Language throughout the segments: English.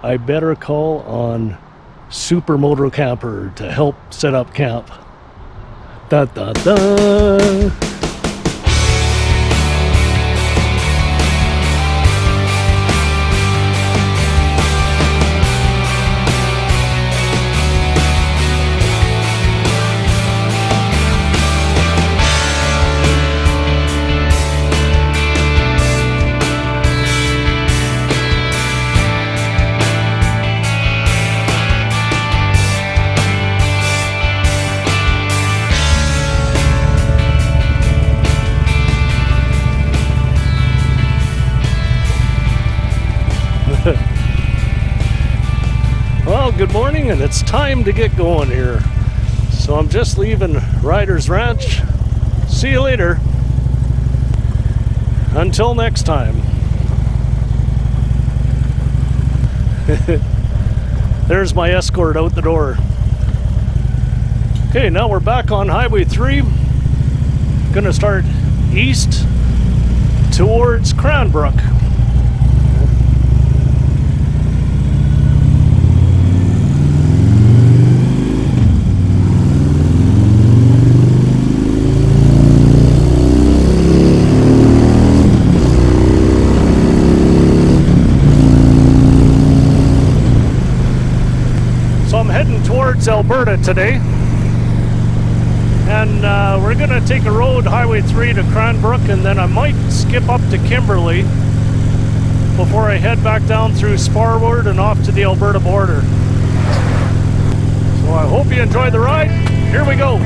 I better call on Super Moto Camper to help set up camp. Da da da! Well, good morning, and it's time to get going here. So I'm just leaving Riders Ranch. See you later. Until next time. There's my escort out the door. Okay, now we're back on Highway 3. Gonna start east towards Cranbrook. Towards Alberta today, and we're gonna take a road, Highway 3 to Cranbrook, and then I might skip up to Kimberley before I head back down through Sparward and off to the Alberta border. So I hope you enjoy the ride. Here we go.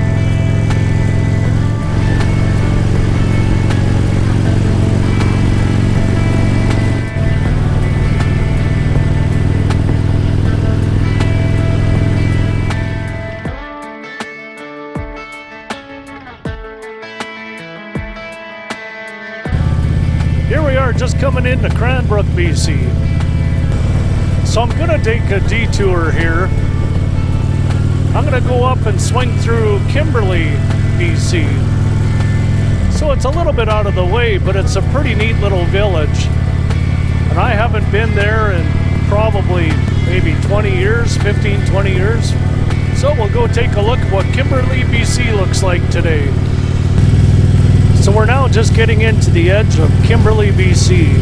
Here we are, just coming into Cranbrook, BC. So I'm gonna take a detour here. I'm gonna go up and swing through Kimberley, BC. So it's a little bit out of the way, but it's a pretty neat little village. And I haven't been there in probably maybe 20 years, 15, 20 years. So we'll go take a look at what Kimberley, BC looks like today. So we're now just getting into the edge of Kimberley, BC.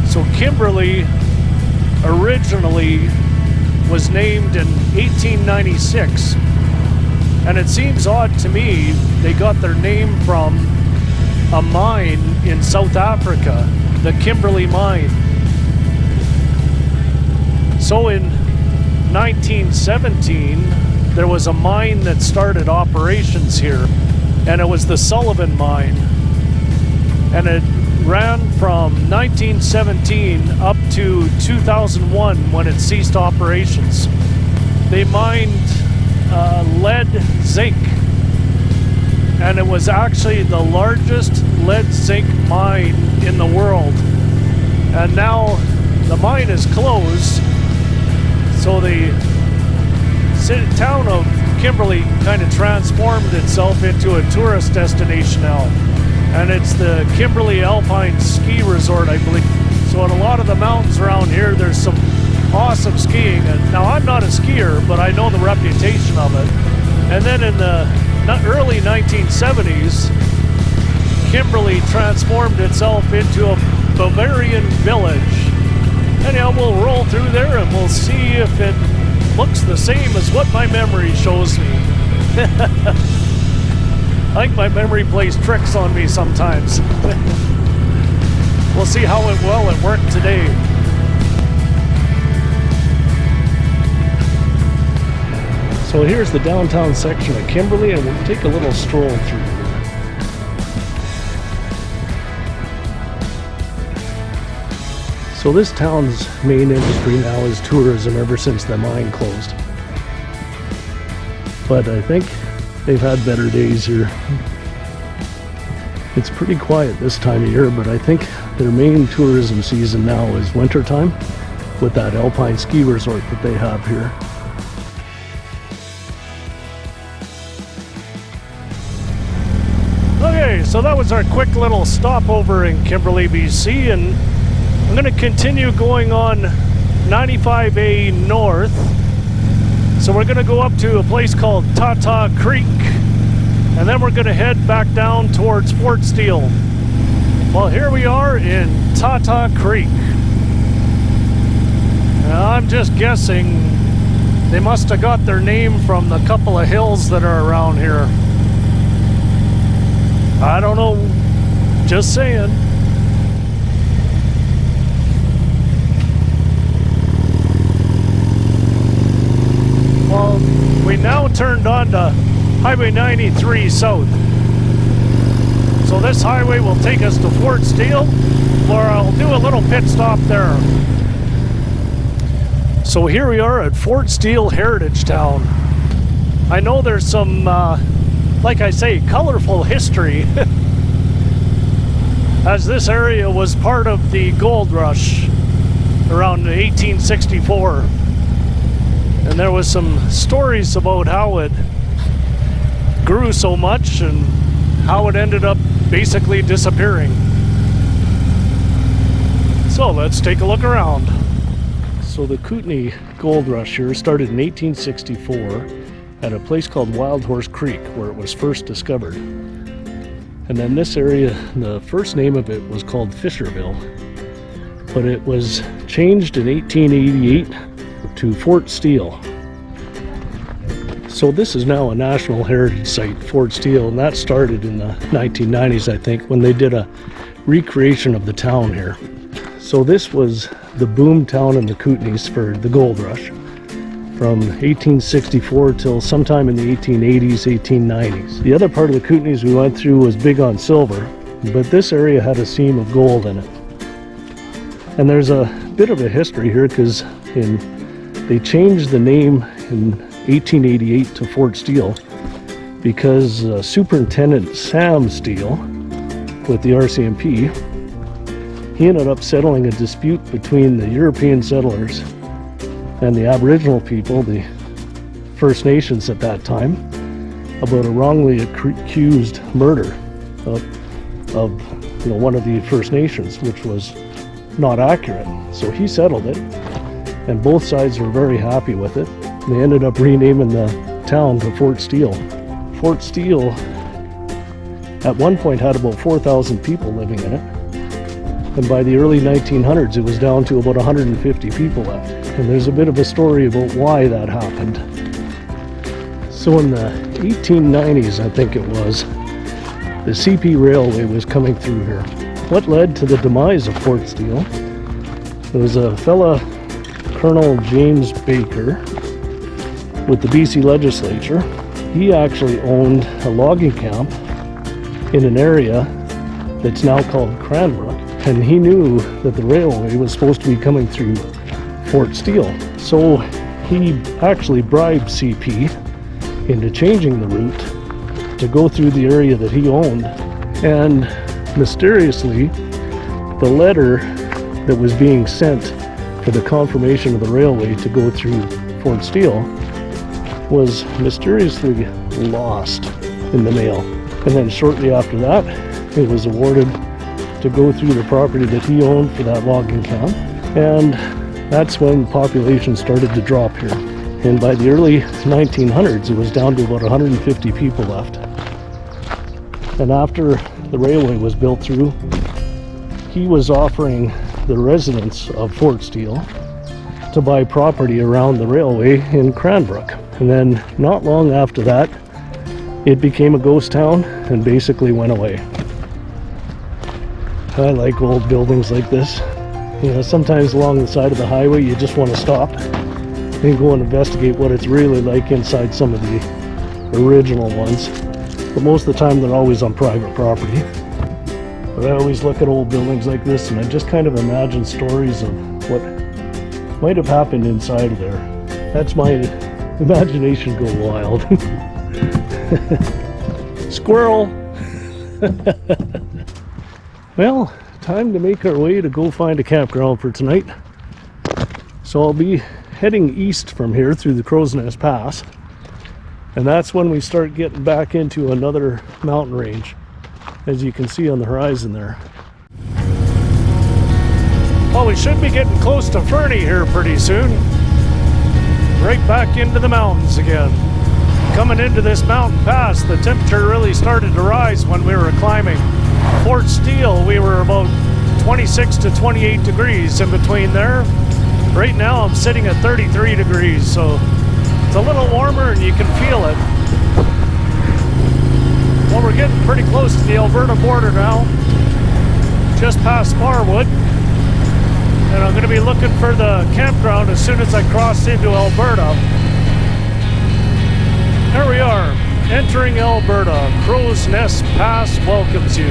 So Kimberley originally was named in 1896. And it seems odd to me they got their name from a mine in South Africa, the Kimberley mine. So in 1917, there was a mine that started operations here. And it was the Sullivan Mine, and it ran from 1917 up to 2001 when it ceased operations. They mined lead zinc, and it was actually the largest lead zinc mine in the world. And now the mine is closed, so the town of Kimberley kind of transformed itself into a tourist destination now, and it's the Kimberley Alpine Ski Resort, I believe. So in a lot of the mountains around here, there's some awesome skiing. And now I'm not a skier, but I know the reputation of it. And then in the early 1970s, Kimberley transformed itself into a Bavarian village. Anyhow, we'll roll through there and we'll see if it looks the same as what my memory shows me. I think my memory plays tricks on me sometimes. We'll see how well it worked today. So here's the downtown section of Kimberley, and we'll take a little stroll through here. So this town's main industry now is tourism ever since the mine closed. But I think they've had better days here. It's pretty quiet this time of year, but I think their main tourism season now is wintertime with that alpine ski resort that they have here. Okay, so that was our quick little stopover in Kimberley, BC, and I'm going to continue going on 95A north. So we're going to go up to a place called Tata Creek, and then we're going to head back down towards Fort Steele. Well, here we are in Tata Creek. Now, I'm just guessing they must have got their name from the couple of hills that are around here. I don't know, just saying. Well, we now turned on to Highway 93 South. So this highway will take us to Fort Steele, where I'll do a little pit stop there. So here we are at Fort Steele Heritage Town. I know there's some, like I say, colorful history, as this area was part of the gold rush around 1864. And there was some stories about how it grew so much and how it ended up basically disappearing. So let's take a look around. So the Kootenay Gold Rush here started in 1864 at a place called Wild Horse Creek, where it was first discovered. And then this area, the first name of it was called Fisherville, but it was changed in 1888 to Fort Steele. So this is now a National Heritage Site, Fort Steele, and that started in the 1990s, I think, when they did a recreation of the town here. So this was the boom town in the Kootenays for the gold rush from 1864 till sometime in the 1880s, 1890s. The other part of the Kootenays we went through was big on silver, but this area had a seam of gold in it. And there's a bit of a history here because they changed the name in 1888 to Fort Steele because Superintendent Sam Steele with the RCMP, he ended up settling a dispute between the European settlers and the Aboriginal people, the First Nations at that time, about a wrongly accused murder of one of the First Nations, which was not accurate. So he settled it, and both sides were very happy with it. They ended up renaming the town to Fort Steele. Fort Steele at one point had about 4,000 people living in it. And by the early 1900s, it was down to about 150 people left. And there's a bit of a story about why that happened. So in the 1890s, I think it was, the CP Railway was coming through here. What led to the demise of Fort Steele? There was a fella, Colonel James Baker, with the BC legislature. He actually owned a logging camp in an area that's now called Cranbrook. And he knew that the railway was supposed to be coming through Fort Steele. So he actually bribed CP into changing the route to go through the area that he owned. And mysteriously, the letter that was being sent for the confirmation of the railway to go through Fort Steele was mysteriously lost in the mail. And then shortly after that, it was awarded to go through the property that he owned for that logging camp. And that's when population started to drop here. And by the early 1900s, it was down to about 150 people left. And after the railway was built through, he was offering the residents of Fort Steele to buy property around the railway in Cranbrook. And then not long after that, it became a ghost town and basically went away. I like old buildings like this. You know, sometimes along the side of the highway you just want to stop and go and investigate what it's really like inside some of the original ones. But most of the time they're always on private property. But I always look at old buildings like this and I just kind of imagine stories of what might have happened inside of there. That's my imagination go wild. Squirrel! Well, time to make our way to go find a campground for tonight. So I'll be heading east from here through the Crowsnest Pass. And that's when we start getting back into another mountain range, as you can see on the horizon there. Well, we should be getting close to Fernie here pretty soon. Right back into the mountains again. Coming into this mountain pass, the temperature really started to rise when we were climbing. Fort Steele, we were about 26 to 28 degrees in between there. Right now I'm sitting at 33 degrees, so it's a little warmer and you can feel it. Well, we're getting pretty close to the Alberta border now, just past Marwood. And I'm going to be looking for the campground as soon as I cross into Alberta. There we are, entering Alberta. Crowsnest Pass welcomes you.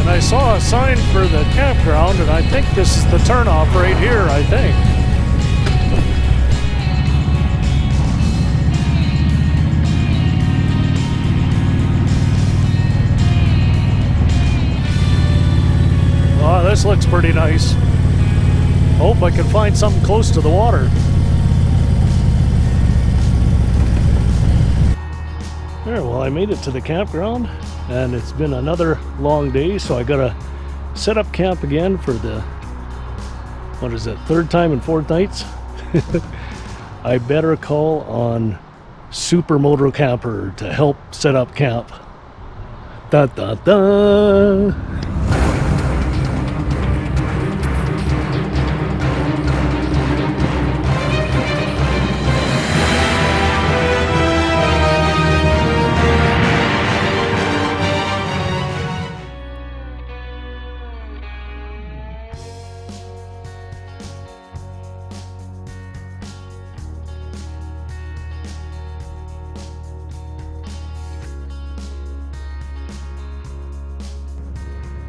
And I saw a sign for the campground, and I think this is the turnoff right here, I think. Oh, this looks pretty nice. Hope I can find something close to the water. There, well, I made it to the campground, and it's been another long day, so I gotta set up camp again for the, what is it, third time in 4 nights? I better call on Super Moto Camper to help set up camp. Da da da!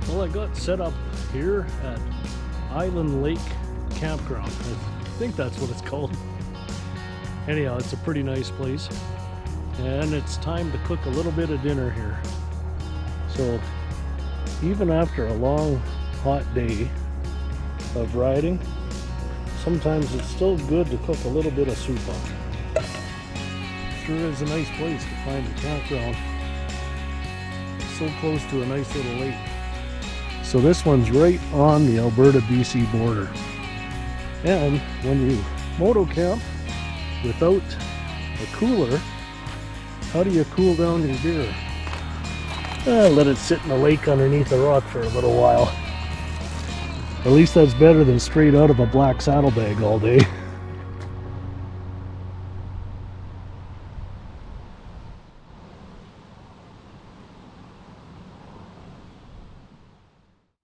Well, I got set up here at Island Lake Campground. I think that's what it's called. Anyhow, it's a pretty nice place. And it's time to cook a little bit of dinner here. So, even after a long, hot day of riding, sometimes it's still good to cook a little bit of soup up. Sure is a nice place to find a campground. So close to a nice little lake. So this one's right on the Alberta BC border. And when you moto camp without a cooler, how do you cool down your beer? Let it sit in the lake underneath a rock for a little while. At least that's better than straight out of a black saddlebag all day.